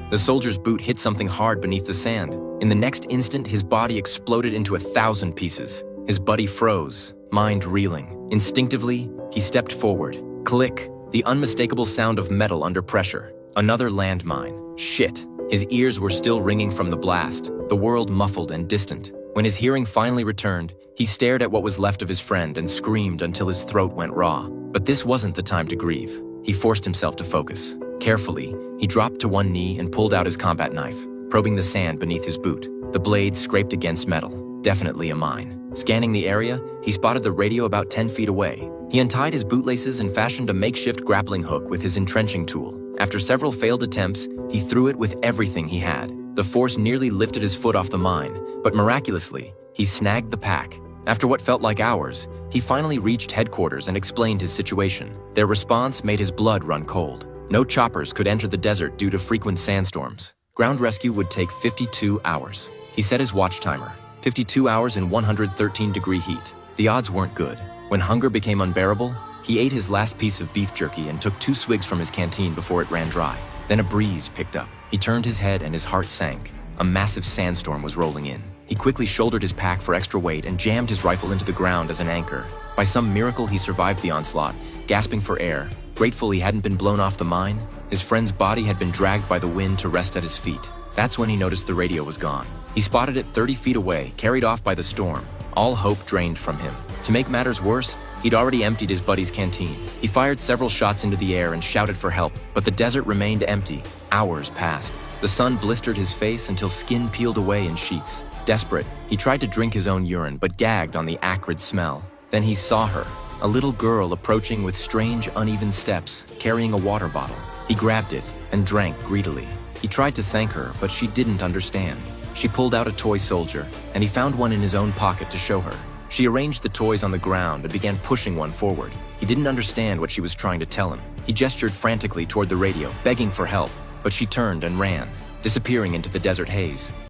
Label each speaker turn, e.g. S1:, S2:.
S1: The soldier's boot hit something hard beneath the sand. In the next instant, his body exploded into 1,000 pieces. His buddy froze, mind reeling. Instinctively, he stepped forward. Click, the unmistakable sound of metal under pressure. Another landmine. Shit. His ears were still ringing from the blast, the world muffled and distant. When his hearing finally returned, he stared at what was left of his friend and screamed until his throat went raw. But this wasn't the time to grieve. He forced himself to focus. Carefully, he dropped to one knee and pulled out his combat knife, probing the sand beneath his boot. The blade scraped against metal. Definitely a mine. Scanning the area, he spotted the radio about 10 feet away. He untied his bootlaces and fashioned a makeshift grappling hook with his entrenching tool. After several failed attempts, he threw it with everything he had. The force nearly lifted his foot off the mine, but miraculously, he snagged the pack. After what felt like hours, he finally reached headquarters and explained his situation. Their response made his blood run cold. No choppers could enter the desert due to frequent sandstorms. Ground rescue would take 52 hours. He set his watch timer, 52 hours in 113-degree heat. The odds weren't good. When hunger became unbearable, he ate his last piece of beef jerky and took 2 swigs from his canteen before it ran dry. Then a breeze picked up. He turned his head and his heart sank. A massive sandstorm was rolling in. He quickly shouldered his pack for extra weight and jammed his rifle into the ground as an anchor. By some miracle, he survived the onslaught, gasping for air. Grateful he hadn't been blown off the mine, his friend's body had been dragged by the wind to rest at his feet. That's when he noticed the radio was gone. He spotted it 30 feet away, carried off by the storm. All hope drained from him. To make matters worse, he'd already emptied his buddy's canteen. He fired several shots into the air and shouted for help, but the desert remained empty. Hours passed. The sun blistered his face until skin peeled away in sheets. Desperate, he tried to drink his own urine, but gagged on the acrid smell. Then he saw her, a little girl approaching with strange, uneven steps, carrying a water bottle. He grabbed it and drank greedily. He tried to thank her, but she didn't understand. She pulled out a toy soldier, and he found one in his own pocket to show her. She arranged the toys on the ground and began pushing one forward. He didn't understand what she was trying to tell him. He gestured frantically toward the radio, begging for help, but she turned and ran, disappearing into the desert haze.